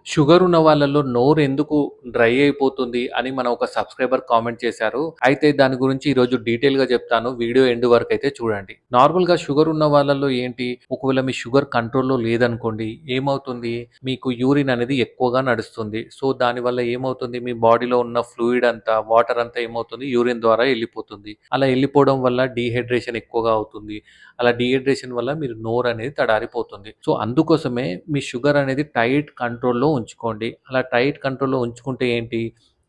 Sugar ఉన్న వాళ్ళలో నోరు ఎందుకు డ్రై అయిపోతుంది అని మన ఒక సబ్స్క్రైబర్ కామెంట్ చేశారు. అయితే దాని గురించి ఈరోజు డీటెయిల్‌గా చెప్తాను. వీడియో ఎండ్ వరకైతే చూడండి. నార్మల్‌గా షుగర్ ఉన్న వాళ్ళలో ఏంటి, ఒకవేళ మీ షుగర్ కంట్రోల్‌లో లేదనుకోండి, ఏమవుతుంది, మీకు యూరిన్ అనేది ఎక్కువగా నడుస్తుంది. సో, దానివల్ల ఏమవుతుంది, మీ బాడీలో ఉన్న ఫ్లూయిడ్ అంతా, వాటర్ అంతా ఏమవుతుంది, యూరిన్ ద్వారా ఎళ్ళిపోతుంది. అలా ఎళ్ళిపోవడం వల్ల డీహైడ్రేషన్ ఎక్కువగా అవుతుంది. అలా డీహైడ్రేషన్ వల్ల మీరు నోరనేది తడారిపోతుంది. సో, అందుకోసమే మీ షుగర్ అనేది టైట్ కంట్రోల్‌లో ఉంచుకోండి. అలా టైట్ కంట్రోల్‌లో ఉంచుకుంటే ఏంటి,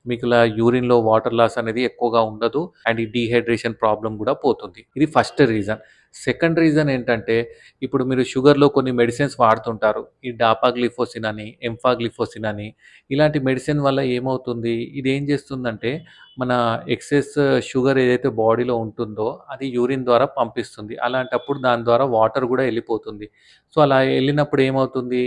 మీకిలా యూరిన్‌లో వాటర్ లాస్ అనేది ఎక్కువగా ఉండదు. అండ్ ఈ డీహైడ్రేషన్ ప్రాబ్లమ్ గూడా పోతుంది. ఇది ఫస్ట్ రీజన్. సెకండ్ రీజన్ ఏంటంటే, ఇప్పుడు మీరు షుగర్‌లో కొన్ని మెడిసిన్స్ వాడుతుంటారు. ఈ డాపాగ్లిఫోసిన్ అని, ఎంఫాగ్లిఫోసిన్ అని ఇలాంటి మెడిసిన్ వల్ల ఏమవుతుంది, ఇదేం చేస్తుందంటే మన ఎక్సెస్ షుగర్ ఏదైతే బాడీలో ఉంటుందో అది యూరిన్ ద్వారా పంపిస్తుంది. అలాంటప్పుడు దాని ద్వారా వాటర్ గూడా ఎళ్ళిపోతుంది. సో, అలా ఎళ్ళినప్పుడు ఏమవుతుంది,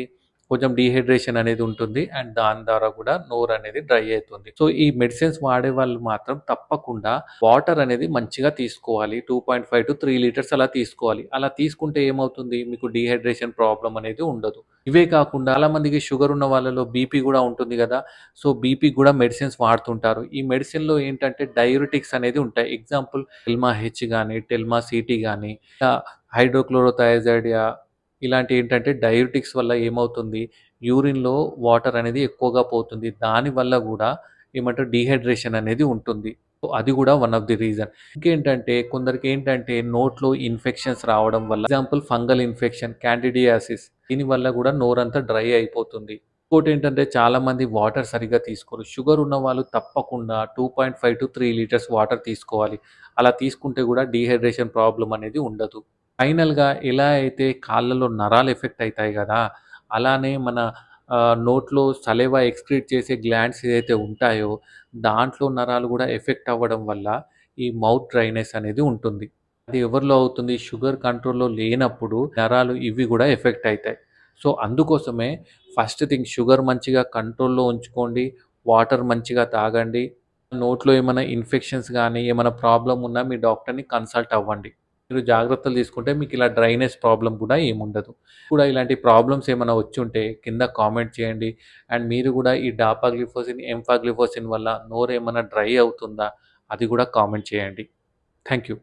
కొంచెం డీహైడ్రేషన్ అనేది ఉంటుంది. అండ్ దాని ద్వారా కూడా నోరనేది డ్రై అయితుంది. సో, ఈ మెడిసిన్స్ వాడేవాళ్ళు మాత్రం తప్పకుండా వాటర్ అనేది మంచిగా తీసుకోవాలి. 2.5-3 లీటర్స్ అలా తీసుకోవాలి. అలా తీసుకుంటే ఏమవుతుంది, మీకు డీహైడ్రేషన్ ప్రాబ్లమ్ అనేది ఉండదు. ఇవే కాకుండా చాలా మందికి షుగర్ ఉన్న వాళ్ళలో బీపీ గూడా ఉంటుంది గదా! సో, బీపీకి గూడా మెడిసిన్స్ వాడుతుంటారు. ఈ మెడిసిన్‌లో ఏంటంటే డయూరిటిక్స్ అనేది ఉంటాయి. ఎగ్జాంపుల్ టెల్మా హెచ్ గాని, టెల్మా సిటీ గాని, హైడ్రోక్లోరోథయాజైడ్ ఇలాంటియేంటంటే డయూరిటిక్స్ వల్ల ఏమవుతుంది, యూరిన్‌లో వాటర్ అనేది ఎక్కువగా పోతుంది. దానివల్ల గూడా ఏమంటారు, డీహైడ్రేషన్ అనేది ఉంటుంది. సో, అది గూడా వన్ ఆఫ్ ది రీజన్. ఇంకేంటంటే కొందరికేంటంటే నోట్లో ఇన్ఫెక్షన్స్ రావడం వల్ల, ఎగ్జాంపుల్ ఫంగల్ ఇన్ఫెక్షన్, క్యాండిడియాసిస్ దీనివల్ల గూడా నోరంతా డ్రై అయిపోతుంది. ఇంకోటేంటంటే చాలామంది వాటర్ సరిగ్గా తీసుకోరు. షుగర్ ఉన్నవాళ్ళు తప్పకుండా 2.5-3 లీటర్స్ వాటర్ తీసుకోవాలి. అలా తీసుకుంటే గూడా డీహైడ్రేషన్ ప్రాబ్లమ్ అనేది ఉండదు. ఫైనల్‌గా ఎలా అయితే కాళ్ళలో నరాలు ఎఫెక్ట్ అయితాయి గదా! అలానే మన నోట్లో సలైవా ఎక్స్‌క్రీట్ చేసే గ్లాండ్స్ ఏదైతే ఉంటాయో, దాంట్లో నరాలు గూడా ఎఫెక్ట్ అవ్వడం వల్ల ఈ మౌత్ డ్రైనెస్ అనేది ఉంటుంది. అది ఎవరిలో అవుతుంది, షుగర్ కంట్రోల్‌లో లేనప్పుడు నరాలు ఇవి గూడా ఎఫెక్ట్ అయితాయి. సో, అందుకోసమే ఫస్ట్ థింగ్ షుగర్ మంచిగా కంట్రోల్‌లో ఉంచుకోండి. వాటర్ మంచిగా తాగండి. నోట్లో ఏమైనా ఇన్ఫెక్షన్స్ గానీ, ఏమైనా ప్రాబ్లమ్ ఉన్నా మీ డాక్టర్‌ని కన్సల్ట్ అవ్వండి. మీరు జాగ్రత్తలు తీసుకుంటే మీకిలా డ్రైనేజ్ ప్రాబ్లమ్ కూడా ఏముండదు. కూడా ఇలాంటి ప్రాబ్లమ్స్ ఏమైనా వచ్చుంటే కింద కామెంట్ చేయండి. అండ్ మీరు గూడా ఈ డాపాగ్లిఫోసిన్, ఎంఫాగ్లిఫోసిన్ వల్ల నోరేమన్నా డ్రై అవుతుందా? అది గూడా కామెంట్ చేయండి. Thank you.